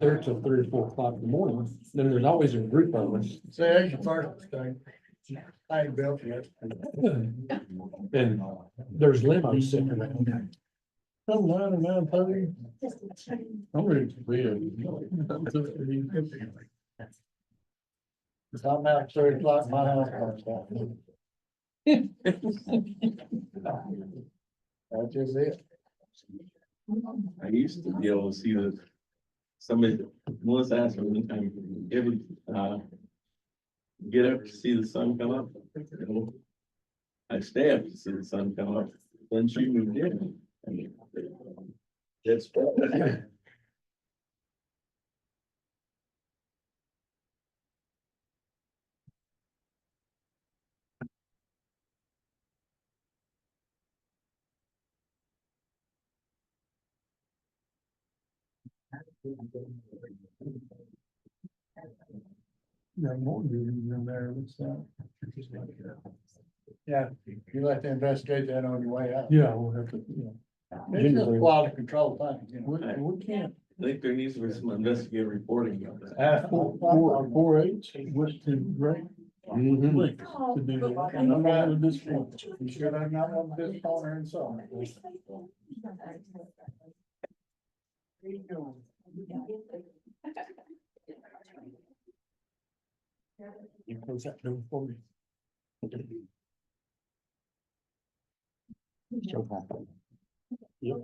there till 3 or 4 o'clock in the morning. Then there's always a group of us. Say, that's your first mistake. I ain't built yet. And there's limos sitting around. Come 9 and 9:30. I'm ready to bed. If I'm out 3 o'clock, my house burns down. That's just it. I used to be able to see somebody, Melissa asked me one time, ever, get up to see the sun come up? I stay up to see the sun come up, then she moved in. I mean, That's. Yeah, more duties in there, what's that? Yeah, you let them investigate that on your way out. Yeah, we'll have to, It's just a quality control thing, you know. we can't. I think there needs to be some investigative reporting about that. Four H, Western Great. Mhm. Links to do that. And I'm not with this one. You sure I'm not on this corner and so. You close that door for me. Yep.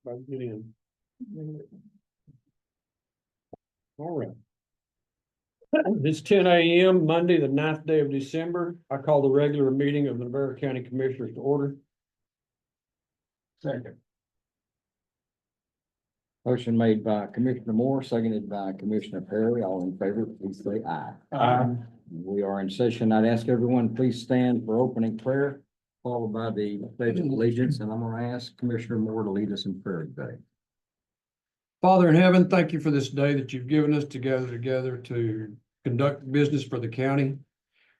About to get in. All right. It's 10 a.m. Monday, the 9th day of December. I call the regular meeting of the Navarro County Commissioners to order. Second. Motion made by Commissioner Moore, seconded by Commissioner Perry. All in favor, please say aye. We are in session. I'd ask everyone, please stand for opening prayer, followed by the pledge of allegiance, and I'm going to ask Commissioner Moore to lead us in prayer today. Father in heaven, thank you for this day that you've given us together to conduct business for the county.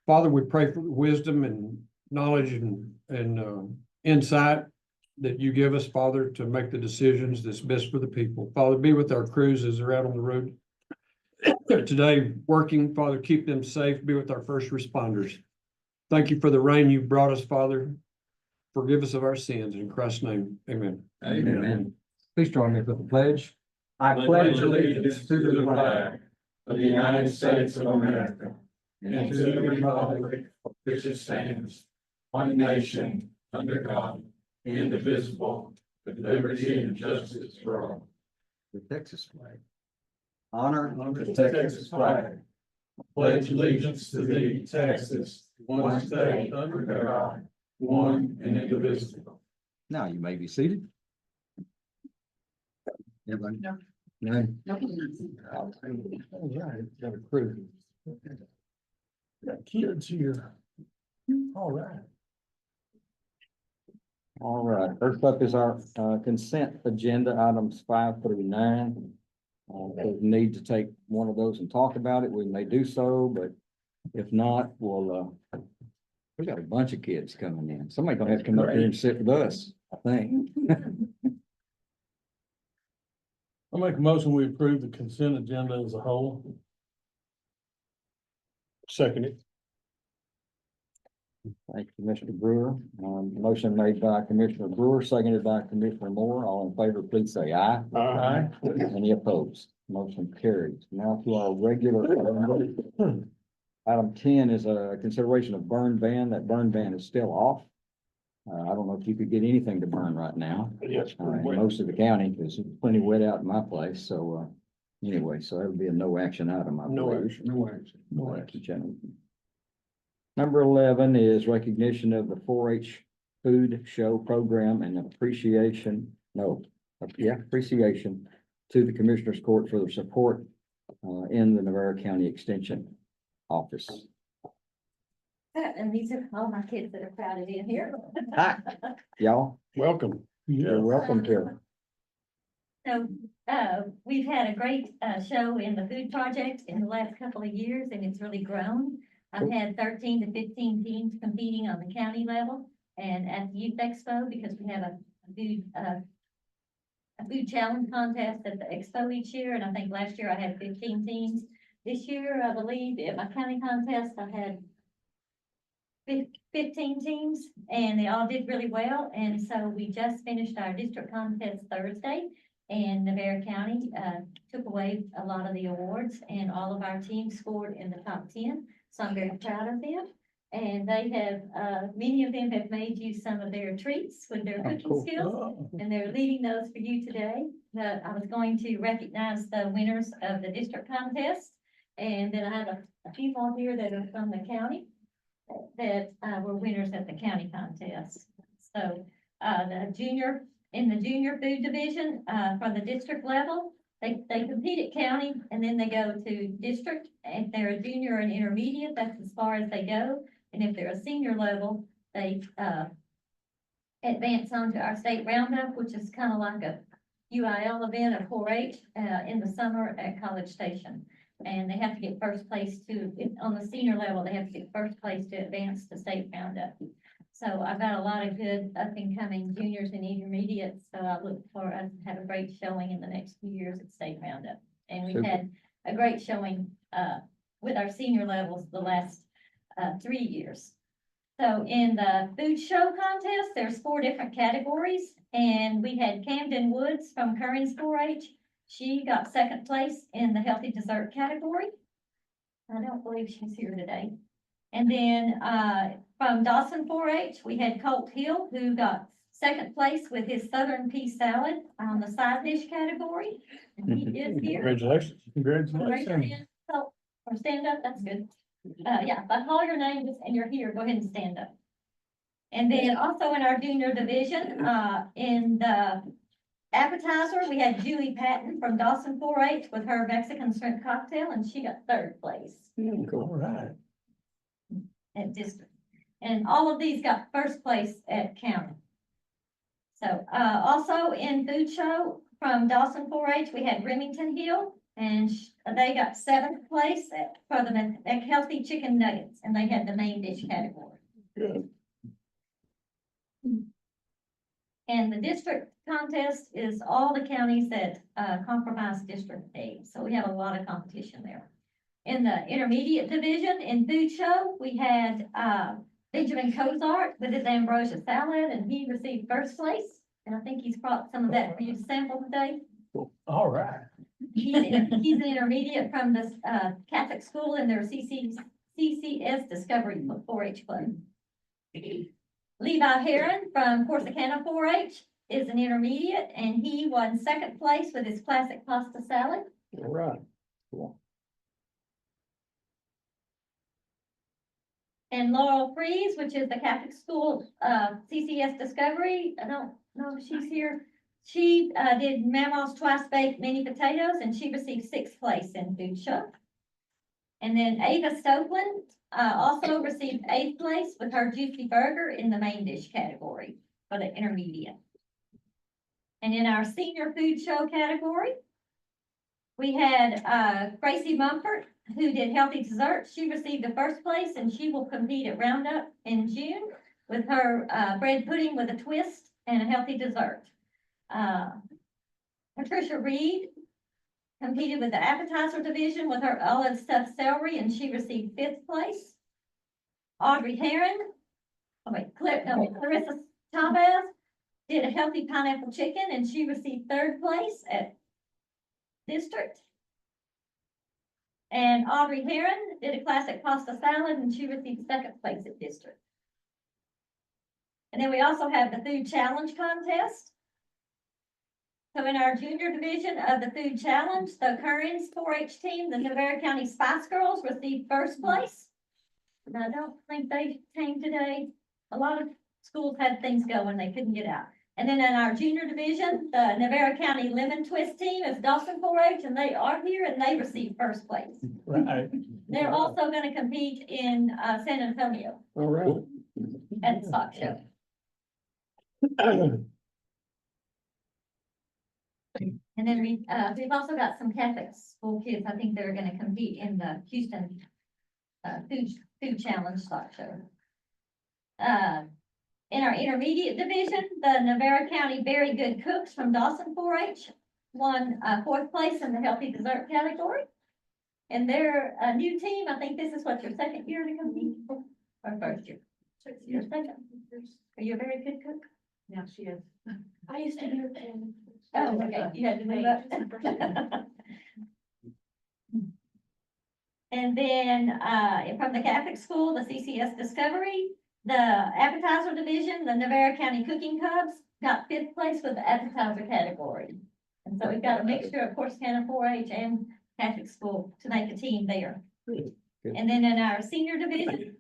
Father, we pray for the wisdom and knowledge and insight that you give us, Father, to make the decisions that's best for the people. Father, be with our crews as they're out on the road today working. Father, keep them safe. Be with our first responders. Thank you for the rain you brought us, Father. Forgive us of our sins. In Christ's name, amen. Amen. Please join me with the pledge. I pledge allegiance to the flag of the United States of America and to the republic which it stands, one nation, under God, indivisible, with liberty and justice for all. The Texas flag. Honor The Texas flag. Pledge allegiance to thee, Texas, one state under God, one and indivisible. Now you may be seated. Everybody? No. No. All right, got a crew. Got kids here. All right. All right, first up is our consent agenda, items 5 through 9. If we need to take one of those and talk about it, we may do so, but if not, we'll, we got a bunch of kids coming in. Somebody gonna have to come up here and sit with us, I think. I'll make a motion, we approve the consent agenda as a whole. Second it. Thank you, Commissioner Brewer. Motion made by Commissioner Brewer, seconded by Commissioner Moore. All in favor, please say aye. Aye. Any opposed? Motion carries. Now to our regular. Item 10 is a consideration of burn ban. That burn ban is still off. I don't know if you could get anything to burn right now. Yes. In most of the county, because it's plenty wet out in my place. So, anyway, so that would be a no action item. I No believe. action, no action. Thank you, gentlemen. Number 11 is recognition of the 4-H food show program and appreciation to the Commissioners Court for their support in the Navarro County Extension Office. And these are all my kids that are crowded in here. Hi, y'all. Welcome. You're welcome, Carol. So, we've had a great, show in the food project in the last couple of years, and it's really grown. I've had 13 to 15 teams competing on the county level and at the Youth Expo, because we have a food challenge contest at the expo each year, and I think last year I had 15 teams. This year, I believe, at my county contest, I had 15 teams, and they all did really well. And so we just finished our district contest Thursday, and Navarro County took away a lot of the awards, and all of our teams scored in the top 10. So I'm very proud of them. And they have, many of them have made you some of their treats with their Oh, cooking cool. skills, and they're leading those for you today. But I was going to recognize the winners of the district contest, and then I have a few more here that are from the county that were winners at the county contest. So in the junior food division, from the district level, they compete at county and then they go to district. If they're a junior or an intermediate, that's as far as they go. And if they're a senior level, they advance on to our state roundup, which is kind of like a UIL event of 4-H in the summer at College Station. And they have to get first place on the senior level, they have to get first place to advance to state roundup. So I've got a lot of good up and coming juniors and intermediates, so I look for us to have a great showing in the next few years at state roundup. And we've Super. had a great showing with our senior levels the last 3 years. So in the food show contest, there's 4 different categories, and we had Camden Woods from Currens 4-H. She got second place in the healthy dessert category. I don't believe she's here today. And then from Dawson 4-H, we had Colt Hill, who got second place with his Southern pea salad on the side dish category. And he is here. Congratulations. Raise your Congratulations. hand, Colt, or stand up, that's good. Yeah, if I call your name and you're here, go ahead and stand up. And then also in our junior division, in the appetizer, we had Julie Patton from Dawson 4-H with her Mexican shrimp cocktail, and she got third place All right. at district. And all of these got first place at county. So, also in food show from Dawson 4-H, we had Remington Hill, and they got 7th place for the healthy chicken nuggets, and they had the main dish category. Good. And the district contest is all the counties that comprise District 8. So we have a lot of competition there. In the intermediate division, in food show, we had Benjamin Cozart with his ambrosia salad, and he received first place. And I think he's brought some of that for you to sample today. All right. He's an intermediate from the Catholic school in their CCS Discovery 4-H club. Levi Heron from Corsicana 4-H is an intermediate, and he won second place with his classic pasta salad. All right. Cool. And Laurel Freeze, which is the Catholic school CCS Discovery, I don't know if she's here. She did Mama's twice baked mini potatoes, and she received 6th place in food show. And then Ava Stokeland also received 8th place with her juicy burger in the main dish category for the intermediate. And in our senior food show category, we had Gracie Mumford, who did healthy desserts. She received the 1st place, and she will compete at Roundup in June with her bread pudding with a twist and a healthy dessert. Patricia Reed competed with the appetizer division with her olive stuffed celery, and she received 5th place. Audrey Heron, Clarissa Chavez did a healthy pineapple chicken, and she received 3rd place at district. And Audrey Heron did a classic pasta salad, and she received 2nd place at district. And then we also have the food challenge contest. So in our junior division of the food challenge, the Currens 4-H team, the Navarro County Spice Girls, received 1st place. And I don't think they came today. A lot of schools had things going, they couldn't get out. And then in our junior division, the Navarro County Lemon Twist team is Dawson 4-H, and they are here, and they received 1st place. Right. They're also going to compete in San Antonio All right. at the stock show. And then we've also got some Catholic school kids, I think they're gonna compete in the Houston, food challenge stock show. In our intermediate division, the Navarro County Very Good Cooks from Dawson 4-H won, fourth place in the healthy dessert category. And they're a new team, I think this is what, your second year to compete, or first year? Your second. Are you a very good cook? Now she is. I used to do it and. Oh, okay, you had to move up. And then, from the Catholic school, the CCS Discovery, the appetizer division, the Navarro County Cooking Cubs got fifth place with the appetizer category. And so we've got a mixture of Corsicana 4-H and Catholic school to make a team there. Good. And then in our senior division,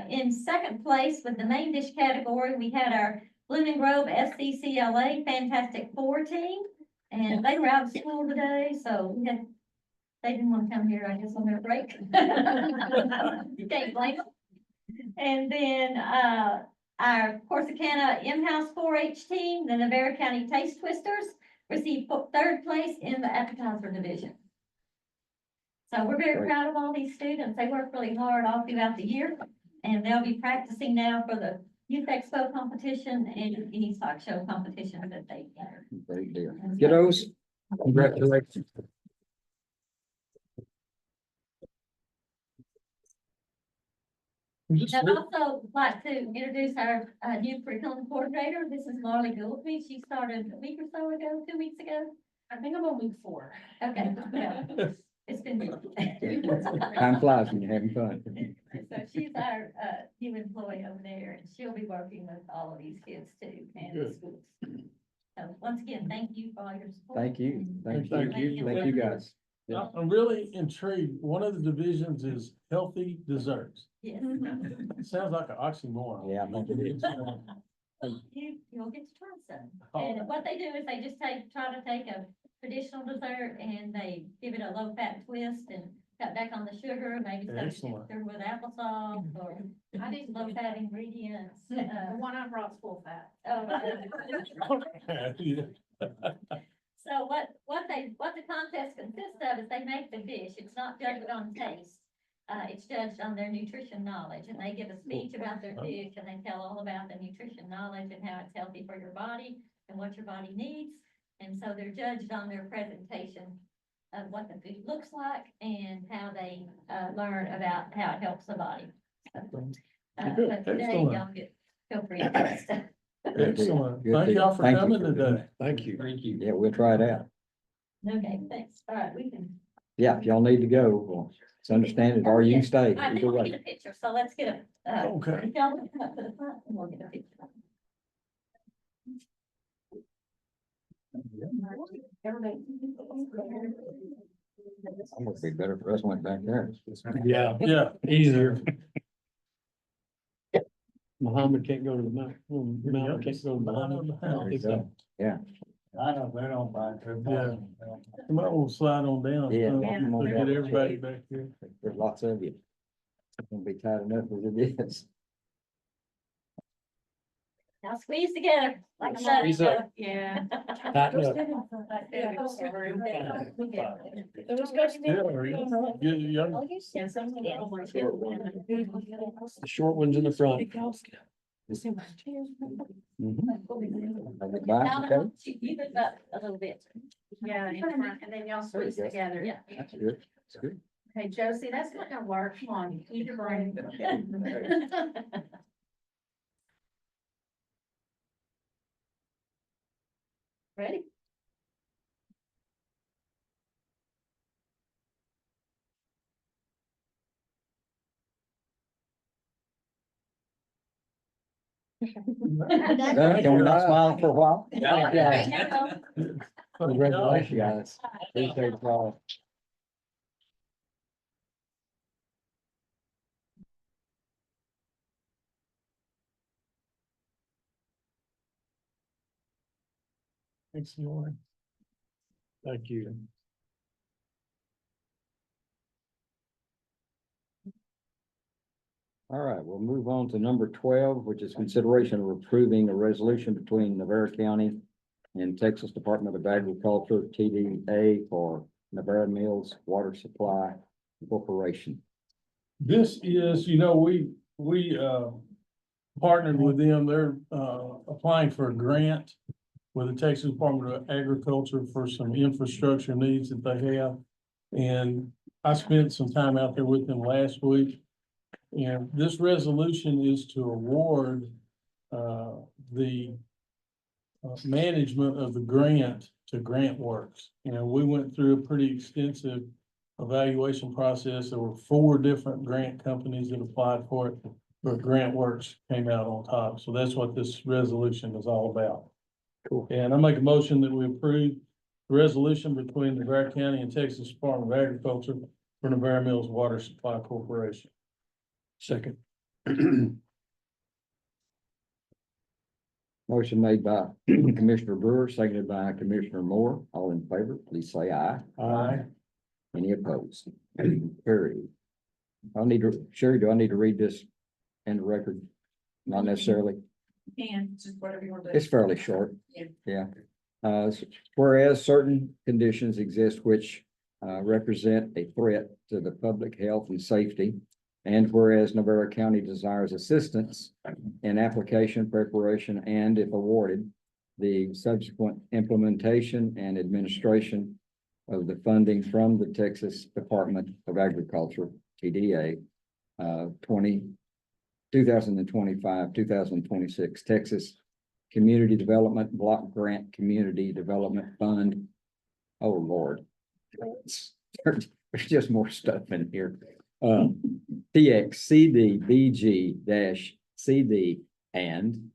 in second place with the main dish category, we had our Blooming Grove SCCLA Fantastic Four team. And they were out of school today, so they didn't want to come here, I guess, on their break. You can't blame them. And then, our Corsicana in-house 4-H team, the Navarro County Taste Twisters, received third place in the appetizer division. So we're very Great. proud of all these students. They work really hard all throughout the year, and they'll be practicing now for the Youth Expo competition and any stock show competition that they enter. Great deal. Kiddos, congratulations. I'd also like to introduce our new curriculum coordinator. This is Marley Gillespie. She started a week or so ago, 2 weeks ago. I think I'm on week 4. Okay, yeah, it's been. Time flies when you're having fun. So she's our new employee over there, and she'll be working with all of these kids too, and the Good. schools. So once again, thank you for all your support. Thank you. Thank Thank you. you. Thank you, guys. Yeah, I'm really intrigued. One of the divisions is healthy desserts. Yes. It sounds like an oxymoron. Yeah, I think it is. You'll get to try some. And what they do is they just try to take a traditional dessert and they give it a low fat twist and cut back on the sugar, maybe Excellent. substitute with applesauce or I did low fat ingredients. The one I brought's full fat. Yeah. So what the contest consists of is they make the dish. It's not judged on taste. It's judged on their nutrition knowledge, and they give a speech about their dish, and they tell all about the nutrition knowledge and how it's healthy for your body and what your body needs. And so they're judged on their presentation of what the food looks like and how they learn about how it helps the body. But today, Excellent. y'all feel free to taste. Excellent. Good Thank deal. y'all for Thank you coming for today. Thank you. Thank you. Yeah, we'll try it out. Okay, thanks. All right, we can. Yeah, if y'all need to go, well, it's understanding, or you can stay. I think Either we'll way. get a picture, so let's get a, Okay. if y'all want to come up to the front, and we'll get a picture. Almost be better for us went back there. Yeah, Yeah. easier. Muhammad can't go to the mountain. Muhammad can't go to the mountain. There you go. Yeah. I know, they don't mind. Yeah. Come on, we'll slide on down. Yeah. We'll get everybody back here. There's lots of you. It's gonna be tight enough as it is. Now squeeze together, like I said. Squeeze up. Yeah. Tighten up. Yeah, are you? You're young. The short ones in the front. Now, you move up a little bit. Yeah, in front, and then y'all squeeze There you go. together. Yeah. That's good. That's good. Hey, Josie, that's not gonna work. Come on, use your brain. Ready? Can we not smile for a while? Yeah. Congratulations, guys. Appreciate it all. Thanks, Lauren. Thank you. All right, we'll move on to number 12, which is consideration of approving a resolution between Navarro County and Texas Department of Agriculture, TDA, for Navarro Mills Water Supply Corporation. This is, we partnered with them. They're, applying for a grant with the Texas Department of Agriculture for some infrastructure needs that they have. And I spent some time out there with them last week. And this resolution is to award, the management of the grant to Grant Works. We went through a pretty extensive evaluation process. There were 4 different grant companies that applied for it, but Grant Works came out on top. So that's what this resolution is all about. Cool. And I make a motion that we approve the resolution between Navarro County and Texas Department of Agriculture for Navarro Mills Water Supply Corporation. Second. Motion made by Commissioner Brewer, seconded by Commissioner Moore. All in favor, please say aye. Aye. Any opposed? Carried. Sherry, do I need to read this in the record? Not necessarily. And just whatever you want to do. It's fairly short. Yeah. Yeah. Whereas certain conditions exist which represent a threat to the public health and safety. And whereas Navarro County desires assistance in application preparation and, if awarded, the subsequent implementation and administration of the funding from the Texas Department of Agriculture, TDA, 2025, 2026 Texas Community Development Block Grant Community Development Fund. Oh, Lord. There's just more stuff in here. TXCDBG-CD, and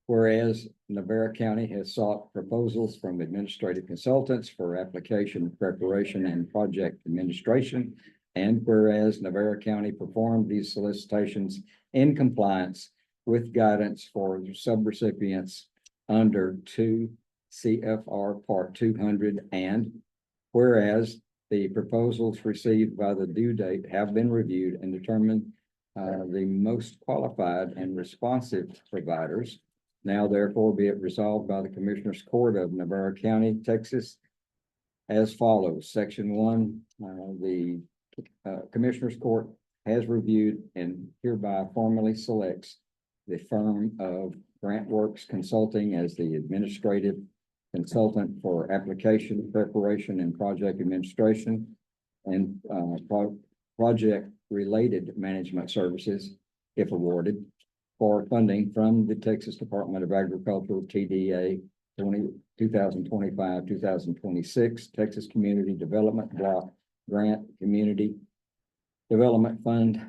whereas Navarro County has sought proposals from administrative consultants for application preparation and project administration, and whereas Navarro County performed these solicitations in compliance with guidance for subrecipients under 2 CFR Part 200, and whereas the proposals received by the due date have been reviewed and determined the most qualified and responsive providers. Now therefore be it resolved by the Commissioners Court of Navarro County, Texas, as follows. Section 1, the Commissioners Court has reviewed and hereby formally selects the firm of Grant Works Consulting as the administrative consultant for application preparation and project administration and project related management services, if awarded, for funding from the Texas Department of Agriculture, TDA 2025, 2026 Texas Community Development Block Grant Community Development Fund,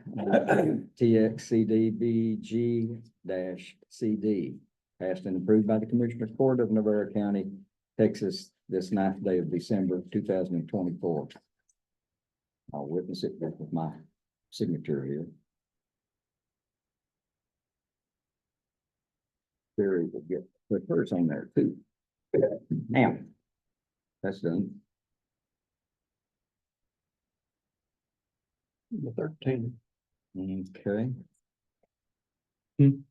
TXCDBG-CD, passed and approved by the Commissioners Court of Navarro County, Texas, this 9th day of December, 2024. I'll witness it with my signature here. Barry will get the first on there too. Now, that's done. The 13. Okay. Hmm.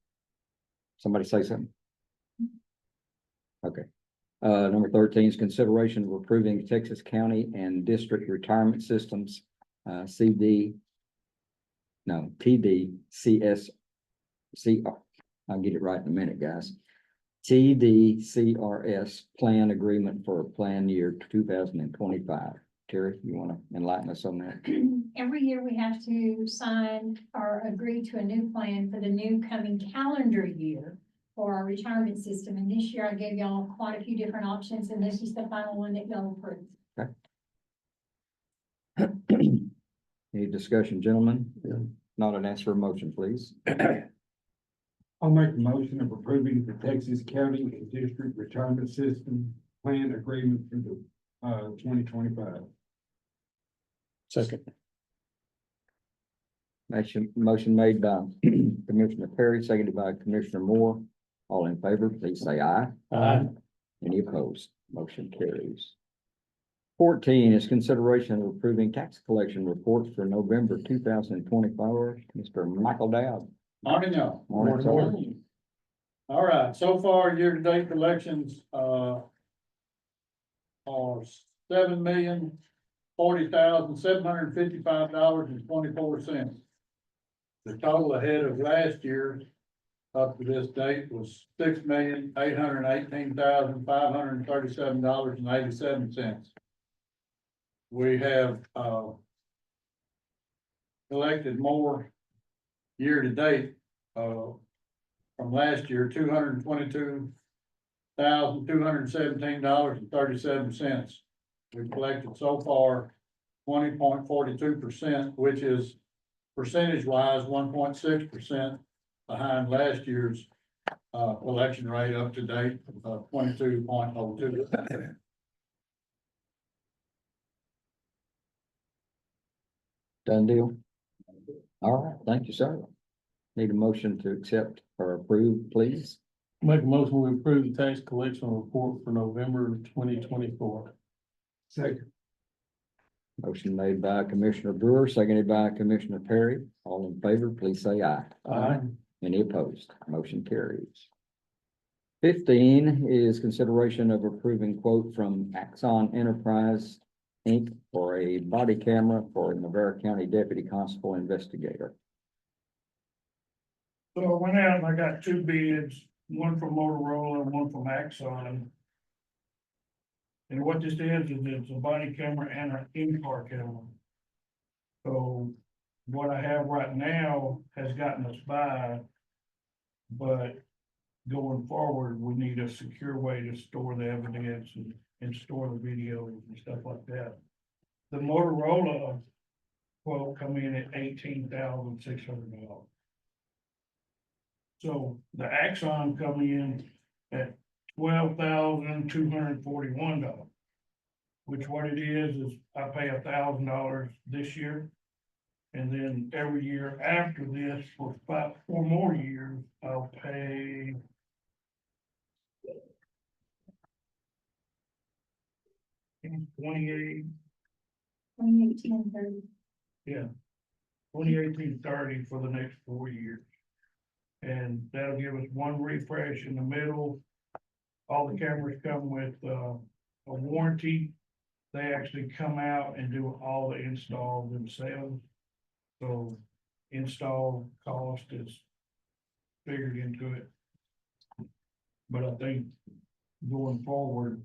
Somebody say something? Okay. Number 13 is consideration of approving Texas County and District Retirement Systems, TDCSC. I'll get it right in a minute, guys. TDCRS plan agreement for plan year 2025. Terry, you want to enlighten us on that? Every year we have to sign or agree to a new plan for the new coming calendar year for our retirement system. And this year I gave y'all quite a few different options, and this is the final one that y'all approved. Okay. Any discussion, gentlemen? Yeah. Not an ask for a motion, please. I'll make a motion of approving the Texas County and District Retirement System Plan Agreement for the 2025. Second. Motion made by Commissioner Perry, seconded by Commissioner Moore. All in favor, please say aye. Aye. Any opposed? Motion carries. 14 is consideration of approving tax collection reports for November 2024. Mr. Michael Dowd. Morning, y'all. Morning, sir. All right, so far, year-to-date collections, are $7,040,755.24. The total ahead of last year up to this date was $6,818,537.87. We have, collected more year-to-date, from last year, $222,217.37. We've collected so far 20.42%, which is percentage-wise 1.6% behind last year's collection rate up to date of 22.02. Done deal? All right, thank you, sir. Need a motion to accept or approve, please. Make a motion to approve the tax collection report for November 2024. Second. Motion made by Commissioner Brewer, seconded by Commissioner Perry. All in favor, please say aye. Aye. Any opposed? Motion carries. 15 is consideration of approving quote from Axon Enterprise, Inc. for a body camera for Navarro County Deputy Constable Investigator. So I went out and I got two bids, one from Motorola and one from Axon. And what this is it's a body camera and an in-car camera. So what I have right now has gotten us by. But going forward, we need a secure way to store the evidence and store the videos and stuff like that. The Motorola quote come in at $18,600. So the Axon come in at $12,241. Which what it is I pay $1,000 this year. And then every year after this, for 4 more years, I'll pay. $28, 2018-30. yeah. 2018-30 for the next 4 years. And that'll give us one refresh in the middle. All the cameras come with a warranty. They actually come out and do all the install themselves. So install cost is figured into it. But I think going forward,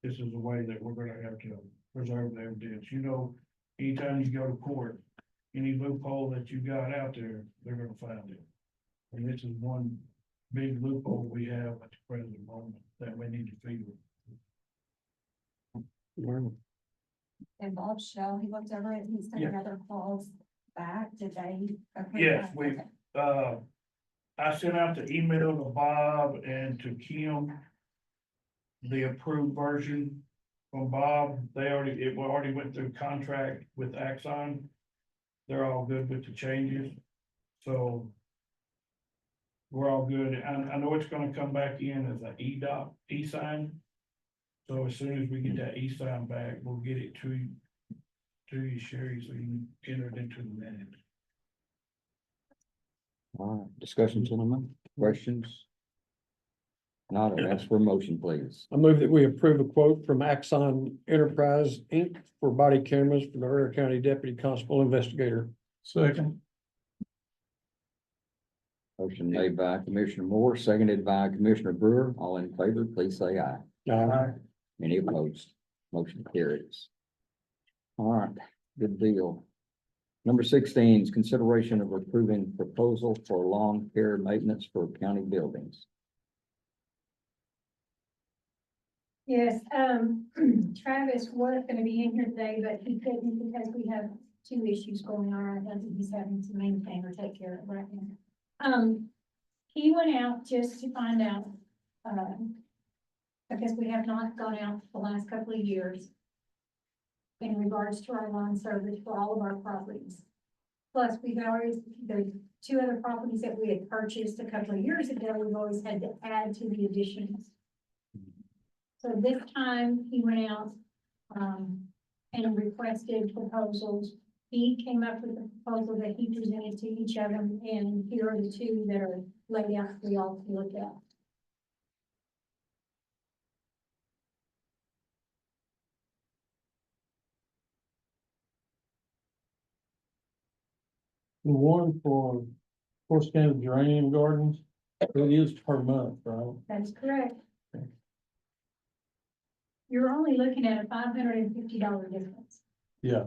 this is the way that we're gonna have to preserve the evidence. You know, anytime you go to court, any loophole that you got out there, they're gonna find it. And this is one big loophole we have at the present moment that we need to figure. And Bob Shell, he looked over it, he sent Yeah. another calls back, did they? approve Yes, that? we, Okay. I sent out the email to Bob and to Kim. The approved version from Bob, it already went through contract with Axon. They're all good with the changes, so. We're all good, and I know it's gonna come back in as an e-sign. So as soon as we get that e-sign back, we'll get it to you, Sherry, so you can enter it into the minutes. All right, discussion, gentlemen, questions? Not, I'll ask for a motion, please. I move that we approve a quote from Axon Enterprise, Inc. for body cameras for the Navarro County Deputy Constable Investigator. Second. Motion made by Commissioner Moore, seconded by Commissioner Brewer. All in favor, please say aye. Any opposed? Motion carries. All right, good deal. Number 16 is consideration of approving proposal for lawn care maintenance for county buildings. Yes, Travis was gonna be in here today, but he couldn't because we have 2 issues going on right now that he's having to maintain or take care of right now. He went out just to find out, because we have not gone out the last couple of years in regards to our lawn service for all of our properties. Plus, there's 2 other properties that we had purchased a couple of years ago, we've always had to add to the additions. So this time he went out, and requested proposals. He came up with a proposal that he presented to each of them, and here are the 2 that are laid out for y'all to look at. The one for Horse County Geranium Gardens, it is per month, right? That's correct. Okay. You're only looking at a $550 difference. Yeah.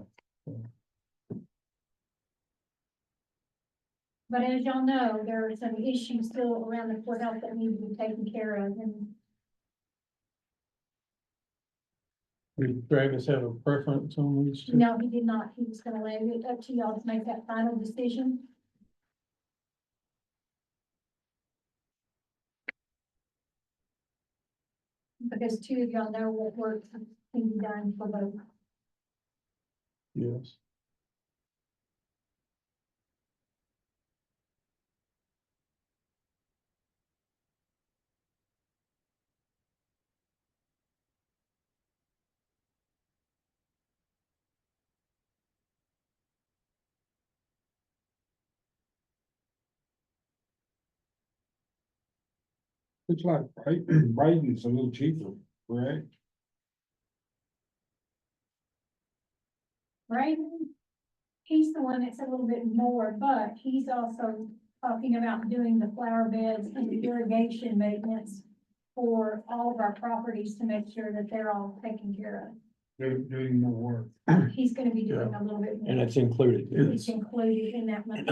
But as y'all know, there are some issues still around the courthouse that need to be taken care of, and Did Travis have a preference on these two? no, he did not. He was gonna leave it up to y'all to make that final decision. Because two of y'all know what work can be done for both. Yes. Looks like Braden's a little cheaper, correct? Brayden, he's the one that's a little bit more, but he's also talking about doing the flower beds and the irrigation maintenance for all of our properties to make sure that they're all taken care Doing more work. of. He's gonna be doing a little bit And more. it's included. It's included in that money.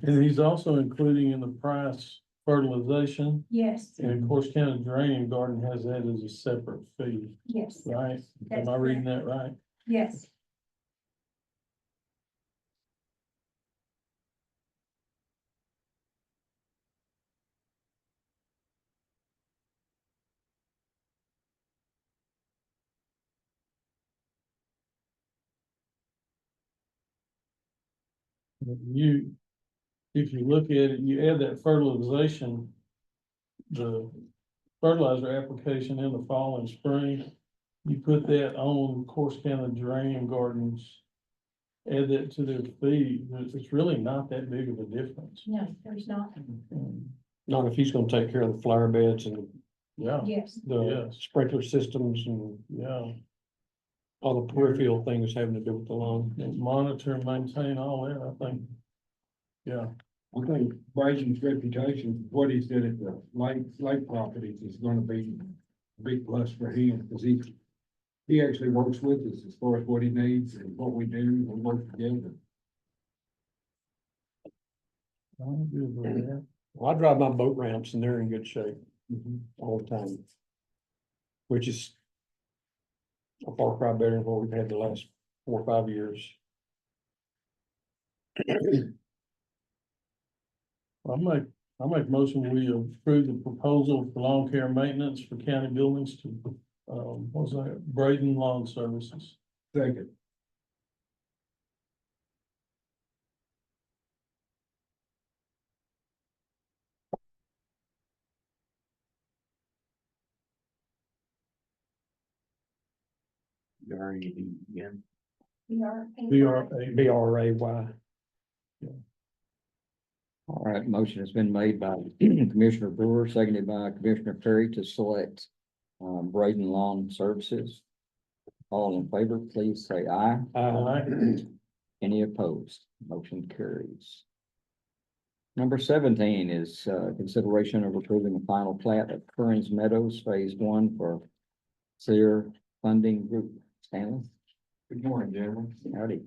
And he's also including in the price fertilization, Yes, and of course, County Geranium Garden has that as a separate fee, yes, right? That's Am I reading that right? yes. You, if you look at it, you add that fertilization, the fertilizer application in the fall and spring, you put that on Course County Geranium Gardens, add that to their fee, it's really not that big of a difference. No, there's not. Not if he's gonna take care of the flower beds and Yeah, Yes, the Yes. sprinkler systems and yeah, all the peripheral things having to do with the lawn. monitor and maintain all that, I think. Yeah, I think Braden's reputation, what he did at the lake properties is gonna be a big plus for him, because he actually works with us as far as what he needs and what we do, we work together. I'm good with that. Well, I drive my boat ramps and they're in good shape Mm-hmm. all the time. Which is a far cry better than what we've had the last 4 or 5 years. I make a motion, we approve the proposal for lawn care maintenance for county buildings to, what's that, Braden Lawn Services. Second, we are. BRAY. All right, motion has been made by Commissioner Brewer, seconded by Commissioner Perry to select Braden Lawn Services. All in favor, please say aye. Any opposed? Motion carries. Number 17 is consideration of approving the final plat of Kearns Meadows Phase 1 for Sear Funding Group. Stanley? Good morning, gentlemen. Howdy.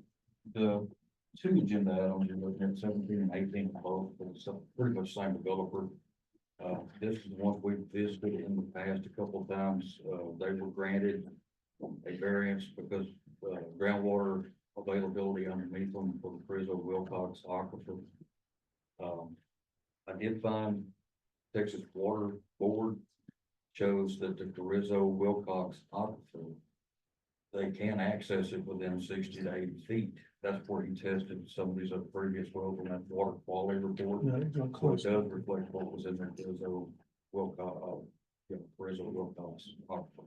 The two agenda items you're looking at, 17 and 18, both, it's pretty much same developer. This is one we've visited in the past a couple of times. They were granted a variance because groundwater availability underneath them for the Carrizo Wilcox aquifer. I did find Texas Water Board shows that the Carrizo Wilcox aquifer, they can access it within 60 to 80 feet. That's where he tested some of these other previous wells on that water quality report. Yeah, it's So it close. does reflect what was in the Carrizo Wilcox, Carrizo Wilcox aquifer.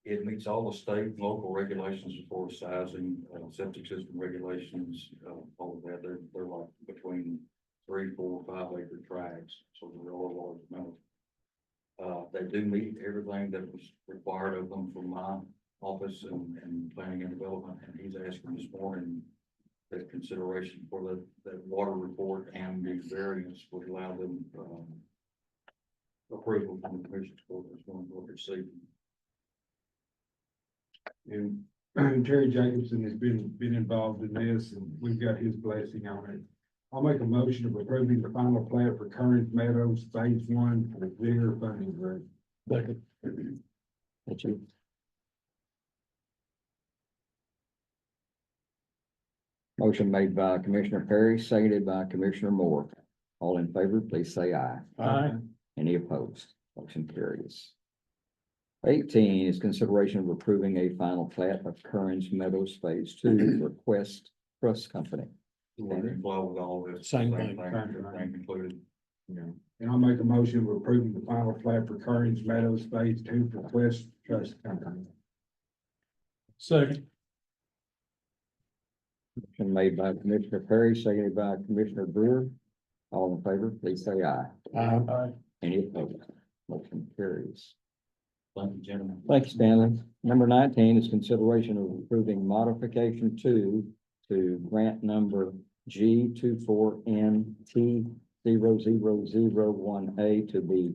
It meets all the state and local regulations as far as sizing, septic system regulations, all of that. They're like between 3, 4, 5 acre tracts, so they're all large amounts. They do meet everything that was required of them from my office and planning and development, and he's asking this morning that consideration for the water report and the variance would allow them, approval from the commission court as one will receive. And Terry Jacobson has been involved in this, and we've got his blessing on it. I'll make a motion of approving the final plat for Current Meadows Phase 1 for the Vigor Funding Grant. Second. That's you. Motion made by Commissioner Perry, seconded by Commissioner Moore. All in favor, please say aye. Aye. Any opposed? Motion carries. 18 is consideration of approving a final plat of Currens Meadows Phase 2 for Quest Trust Company. Flow with all this. Same thing. Everything included. Yeah. And I'll make a motion of approving the final plat for Current Meadows Phase 2 for Quest Trust Company. Second. Motion made by Commissioner Perry, seconded by Commissioner Brewer. All in favor, please say aye. Aye. Any opposed? Motion carries. Thank you, gentlemen. Thank you, Stanley. Number 19 is consideration of approving modification to grant number G24NT0001A to be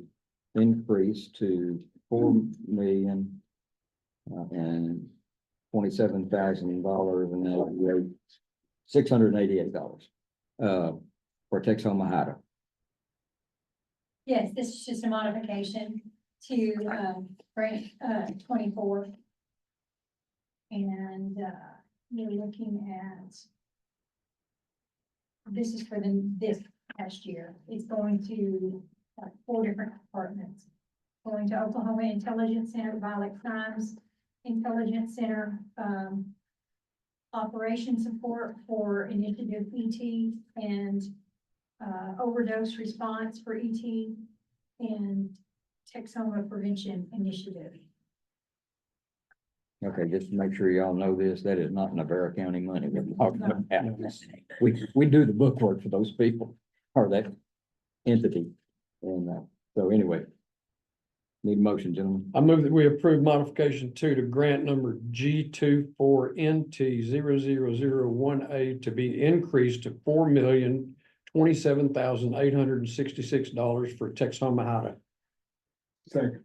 increased to $4,027,000 and $688 for Texoma Hida. Yes, this is just a modification to, grant, 24. And, you're looking at, this is for this past year. It's going to 4 different departments. Going to Oklahoma Intelligence Center, Violent Crimes Intelligence Center, operation support for Initiative ET, and overdose response for ET, and Texoma Prevention Initiative. Okay, just to make sure y'all know this, that is not Navarro County money we're talking about. We do the bookwork for those people, or that entity. And, so anyway. Need a motion, gentlemen. I move that we approve modification 2 to grant number G24NT0001A to be increased to $4,027,866 for Texoma Hida. Second.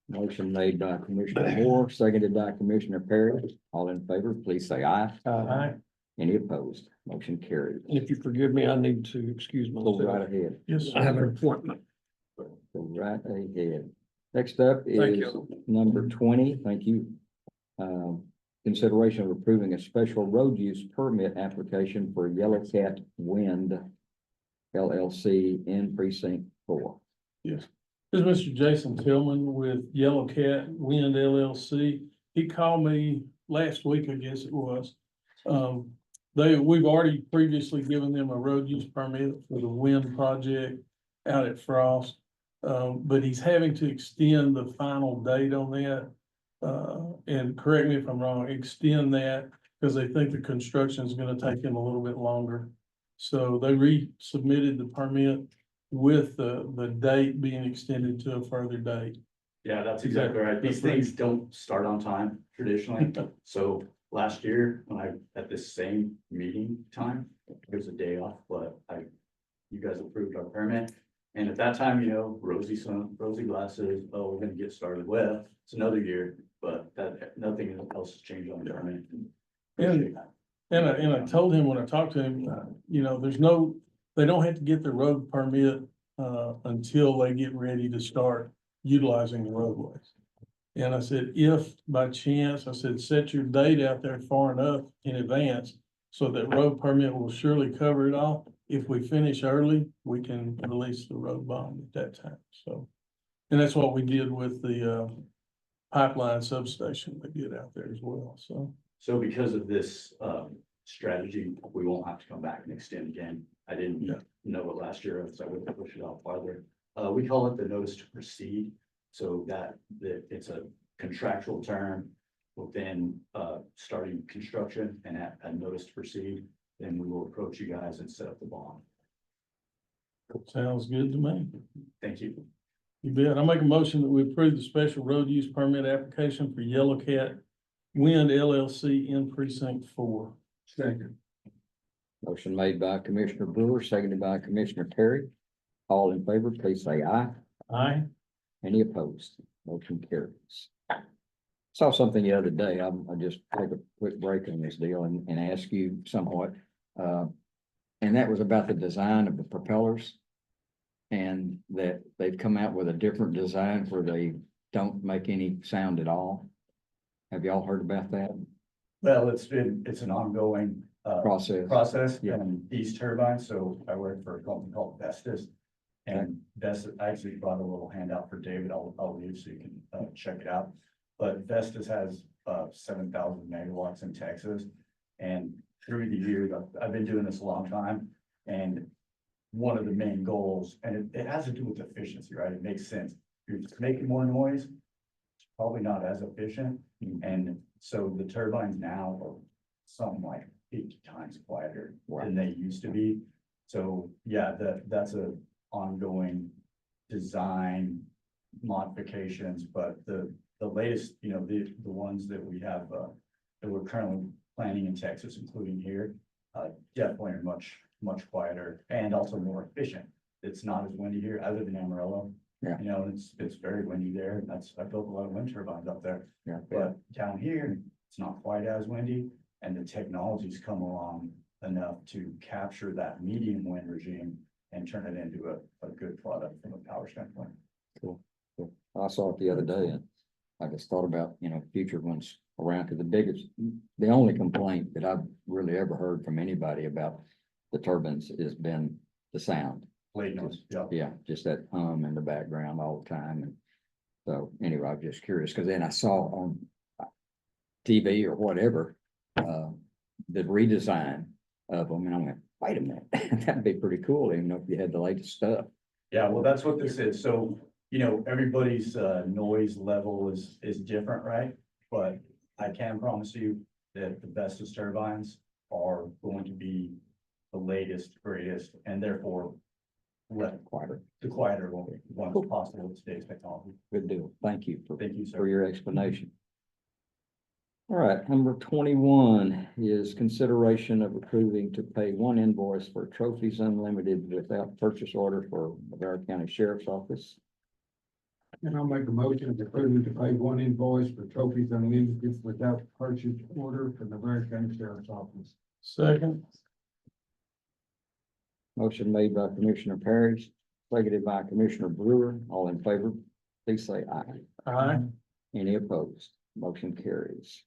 Motion made by Commissioner Moore, seconded by Commissioner Perry. All in favor, please say aye. Aye. Any opposed? Motion carried. And if you forgive me, I need to excuse Go right myself. ahead. Yes, I have an sir. appointment. Go right ahead. Next up Thank is you. number 20. Thank you. Consideration of approving a special road use permit application for Yellow Cat Wind LLC in precinct 4. Yes. This is Mr. Jason Tillman with Yellow Cat Wind LLC. He called me last week, I guess it was. We've already previously given them a road use permit for the wind project out at Frost. But he's having to extend the final date on that. And correct me if I'm wrong, extend that because they think the construction is gonna take him a little bit longer. So they resubmitted the permit with the date being extended to a further date. Yeah, that's exactly right. These things don't start on time traditionally. So last year, when I, at this same meeting time, it was a day off, but you guys approved our permit. And at that time, rosy glasses, oh, we're gonna get started. Well, it's another year, but nothing else has changed on the permit. And I told him when I talked to him, they don't have to get their road permit until they get ready to start utilizing the roadways. And I said, if by chance, I said, set your date out there far enough in advance so that road permit will surely cover it all. If we finish early, we can release the road bond at that time. So, and that's what we did with the pipeline substation we did out there as well. So because of this strategy, we won't have to come back and extend again. I didn't know it last year, so I wouldn't push it out farther. We call it the notice to proceed, so that it's a contractual term within starting construction and a notice to proceed. Then we will approach you guys and set up the bond. Sounds good to me. Thank you. You bet. I make a motion that we approve the special road use permit application for Yellow Cat Wind LLC in precinct 4. Second. Motion made by Commissioner Brewer, seconded by Commissioner Terry. All in favor, please say aye. Aye. Any opposed? Motion carries. Saw something the other day. I just take a quick break on this deal and ask you somewhat. And that was about the design of the propellers. And that they've come out with a different design where they don't make any sound at all. Have y'all heard about that Well, it's an ongoing, process? process Yeah. and these turbines, so I work for a company called Vestas. And Vestas, I actually brought a little handout for David, I'll leave so you can, check it out. But Vestas has, 7,000 megawatts in Texas. And through the years, I've been doing this a long time, and one of the main goals, and it has to do with efficiency, right? It makes sense. If you're just making more noise, it's probably not as efficient. And so the turbines now are something like 50 times quieter than they used to be. So yeah, that's a ongoing design modifications, but the latest, the ones that we have, that we're currently planning in Texas, including here, definitely are much quieter and also more efficient. It's not as windy here, other than Amarillo. Yeah. It's very windy there, and I built a lot of wind turbines up there. Yeah. But down here, it's not quite as windy, and the technology's come along enough to capture that medium wind regime and turn it into a good product from a power standpoint. Cool. I saw it the other day and I just thought about, future ones around, because the only complaint that I've really ever heard from anybody about the turbines has been the sound. Blade noise, yeah. Yeah, just that hum in the background all the time. And so anyway, I'm just curious, because then I saw on TV or whatever, the redesign of them, and I went, wait a minute, that'd be pretty cool, even if you had the latest stuff. Yeah, well, that's what this is. So, everybody's noise level is different, right? But I can promise you that the Vestas turbines are going to be the latest, greatest, and therefore Quieter. the quieter ones possible with today's technology. Good deal. Thank you for Thank you, sir. for your explanation. All right, number 21 is consideration of approving to pay one invoice for Trophies Unlimited without purchase order for Navarro County Sheriff's Office. And I'll make a motion to approve to pay one invoice for Trophies Unlimited without purchase order for the Navarro County Sheriff's Office. Second. Motion made by Commissioner Parrish, seconded by Commissioner Brewer. All in favor, please say aye. Aye. Any opposed? Motion carries.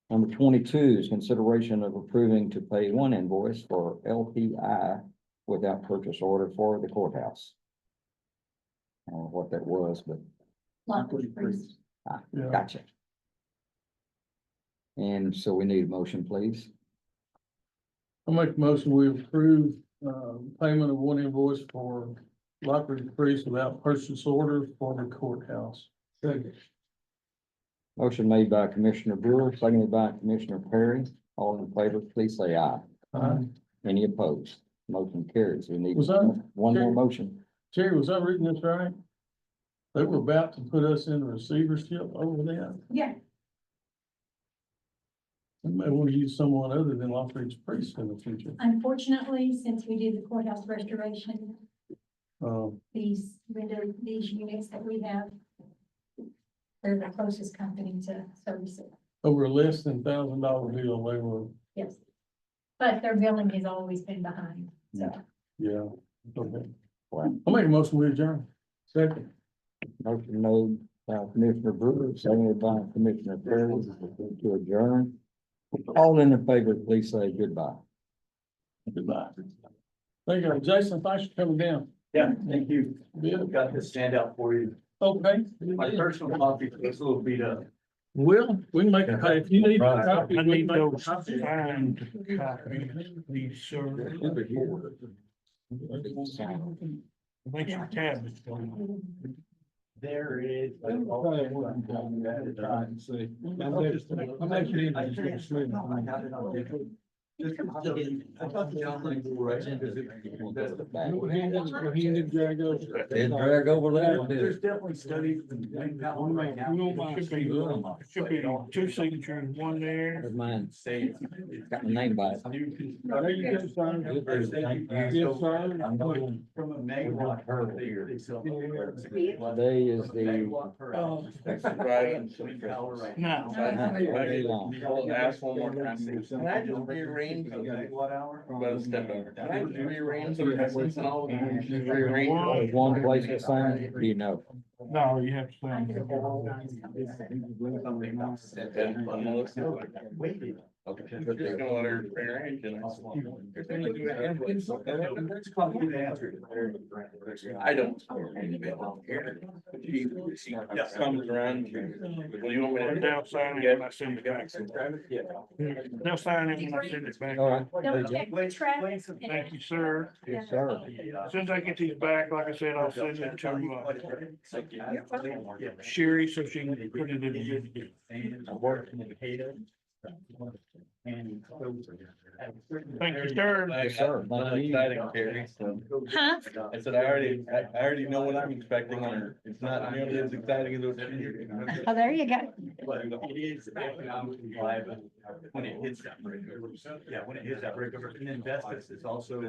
Number 22 is consideration of approving to pay one invoice for LPI without purchase order for the courthouse. I don't know what that was, but Lockwood Priest. Yeah. gotcha. And so we need a motion, please. I'll make a motion, we approve, payment of one invoice for Lockwood Priest without purchase order for the courthouse. Second. Motion made by Commissioner Brewer, seconded by Commissioner Perry. All in favor, please say aye. Aye. Any opposed? Motion carries. We need Was that- one more motion. Terry, was I reading this right? They were about to put us in receivership over there. Yeah, We may want to use someone other than Lockridge Priest in the future. unfortunately, since we did the courthouse restoration, Um, these units that we have, they're the closest company to service it, over a less than $1,000 bill, they were, yes. But their billing has always been behind, so. yeah, okay. Wow. I'll make a motion, we adjourn. Second. Motion made by Commissioner Brewer, seconded by Commissioner Perry to adjourn. All in favor, please say goodbye. Goodbye. Thank you, Jason, thanks for coming down. Yeah, thank you. Bill, I've got this handout for you. okay. My personal copy, it's a little beat up. Will, we can make a, if you need a Right. copy. I we need can make a those copy. signed copies, these, sir. Make your tablets. There is. I'm actually. I thought the online right. Didn't drag over that one, did There's it? definitely studies in Powell right now. Should be two signatures, one there. That's mine. Got my name by it. There you go, son. Yes, sir. From a megawatt per year. Today is the. No. Very long. Ask one more time. Can I just rearrange the megawatt hour? Can I just rearrange the precedents and all of them? Just rearrange There's one place to sign, do you know? No, you have to sign. Okay. Just gonna let her rearrange and. I don't. She comes around. Well, you want me to? They'll sign it when I send it back. Yeah. They'll sign it when I send it back. All right. Don't check the traffic. Thank you, sir. Yes, sir. As soon as I get these back, like I said, I'll send it to, Sherry so she can put it in the. Thank you, sir. Yes, sir. Thank you. Exciting, Terry. So Huh? I said, I already know what I'm expecting, and it's not nearly as exciting as what you're. Oh, there you go. But it is economically viable when it hits that breaker. Yeah, when it hits that breaker. And then Vestas is also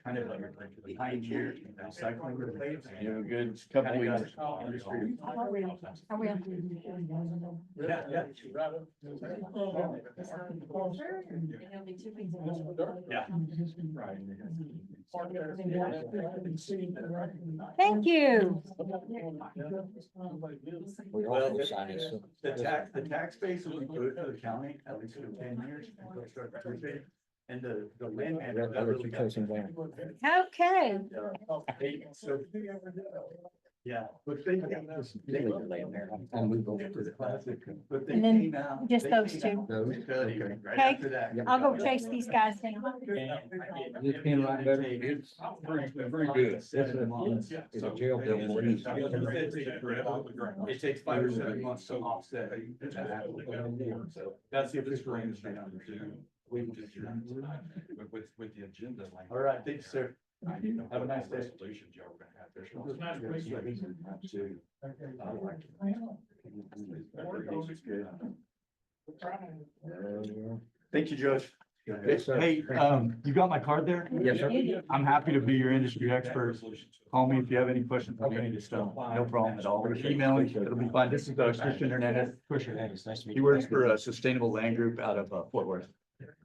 kind of like the pioneer in recycling. You have a good couple weeks. I will. Yeah, yeah. Yeah. Thank you. We all can sign it, so. The tax base will be good for the county, at least for 10 years. They'll start appreciating. And the land manager. That other two close them down. Okay. So, yeah, but they. I'll move over. To the classic. But they And then came out- just they those came two. out with a study right Okay. after that. I'll go chase these guys down. This pen right better? It's Very good. It's a jail bill. It takes 5 or 7 months to offset. So that's the official industry number two. We can just. With the agenda. All right, thanks, sir. Have a nice day. Thank you, Judge. Yes, sir. Hey, you got my card there? Yes, sir. I'm happy to be your industry expert. Call me if you have any questions on any of this stuff. No problem at all. Email me, it'll be fine. This is Christian Hernandez. He works for a sustainable land group out of Fort Worth.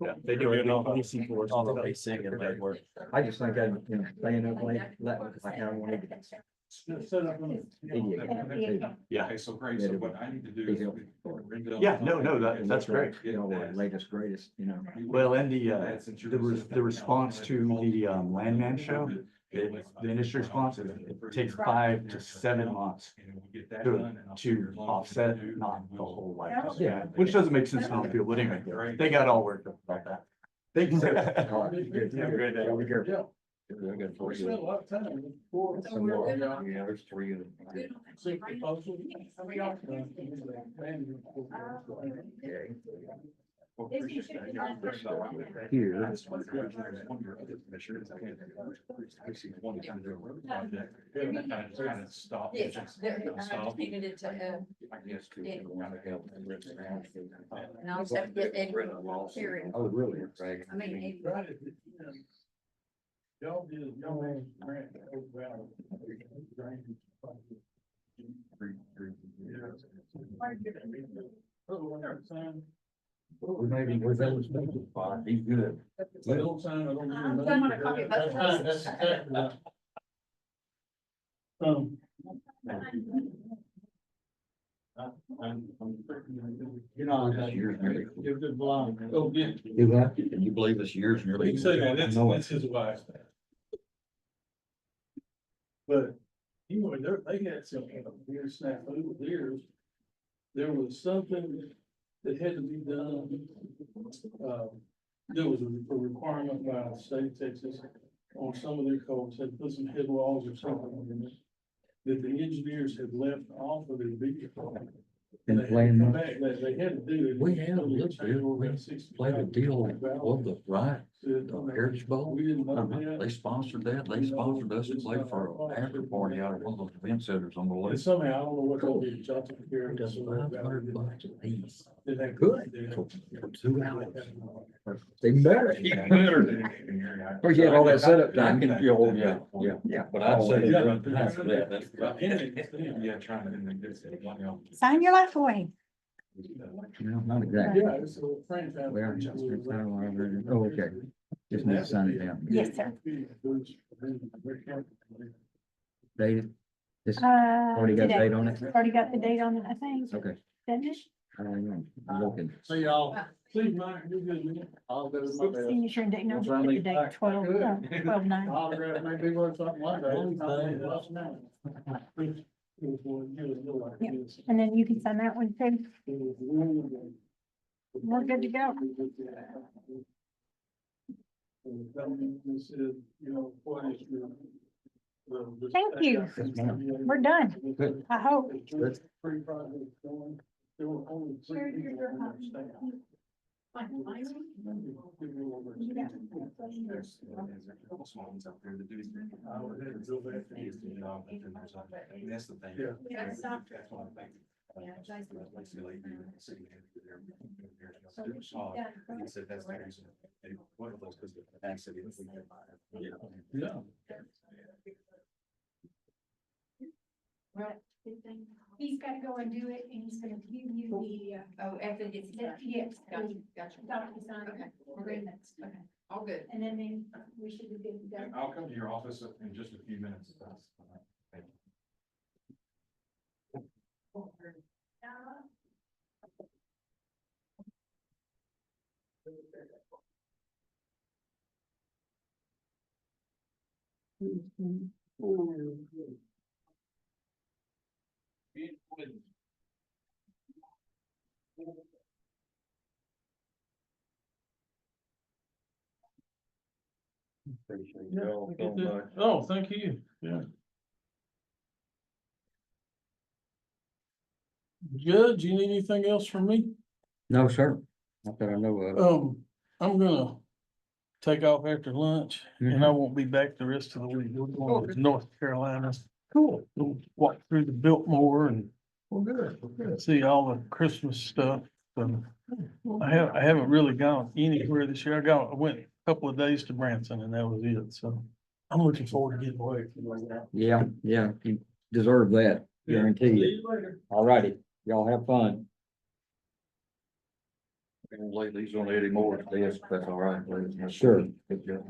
Yeah, they do it all the leasing for us. All the racing and that work. I just think I, staying up late, like I don't want to. Yeah. So great, so what I need to do is. Yeah, no, that's great. You know, the latest, greatest, you know. Well, and the response to the landman show, the industry response, it takes 5 to 7 months to offset, not the whole life. Yeah. Which doesn't make sense on the field, but anyway, they got all worked up about that. Thank you. All right. Have a great day. Be careful. I got 4 years. Some more. Yeah, there's 3 of them. Here. Yes, I just needed it to, and I'll just have to get Eddie here. Oh, really? I mean, Eddie. Y'all did, y'all had grant over We may be, we're very expensive, but he's good. Little sign, I don't I'm gonna copy both. You know, this year's nearly. Give it blind. Oh, yeah. Do that? Can you believe this year's nearly? You say that, I know it. that's his wife. But, you know, they had some weird snafu with theirs. There was something that had to be done. There was a requirement by the state of Texas on some of their codes, had to put some head walls or something in it. That the engineers had left off of their vehicle. been They playing come much? back, they had to do. We had a little bit, we played a deal with the right, the Heritage Bowl. We didn't know that. They sponsored that, they sponsored us to play for an after party out of one of those event centers on the And lake. somehow, I don't know what they did, y'all took care of it. Just $500 a piece. Did they- Good. For 2 hours. Even better. Even better. Of course, you had all that setup time. Yeah, but I'd say Yeah. run past that, that's. Yeah, trying to get it. Sign your life away. No, not exactly. Yeah, it's a franchise. Well, oh, okay. Just need to sign it down. Yes, sir. Dated? This already got Today. date on it? Already got the date on it, I think. Okay. Doesn't it? I don't know. I'm looking. See y'all. See, Mike, you good, man? I'll go to my best. Signature and date, no, What's just wrong, put the Lee? date 12/9. Autograph may be worth something one day. And then you can sign that one too. We're good to go. Thank you. We're done. Good. I hope. Good. There's a couple small ones out there that do. That's the thing. Yeah. That's one thing. Like the lady in the city manager there. He said that's the reason. And one of those, because the accident. Yeah. He's gotta go and do it, and he's gonna give you the, Oh, after it gets done. yes, Gotcha, gotcha. DocuSign Okay. agreements. Okay, all good. And then we should be good to go. I'll come to your office in just a few minutes. Thank you. Appreciate Yeah, y'all look so at that. much. Oh, thank you, yeah. Judge, you need anything else from me? No, sir. Not that I know of. I'm gonna take off after lunch, and I won't be back the rest of the week. We're going to North Carolina. Cool. We'll walk through the Biltmore and Well, good. see all the Christmas stuff. So I haven't really gone anywhere this year. I went a couple of days to Branson, and that was it, so I'm looking forward to getting away. Yeah, you deserve that, guarantee See you. you later. All righty, y'all have fun. Gonna lay these on Eddie Moore's desk, if that's all right. please. Sure. Good job.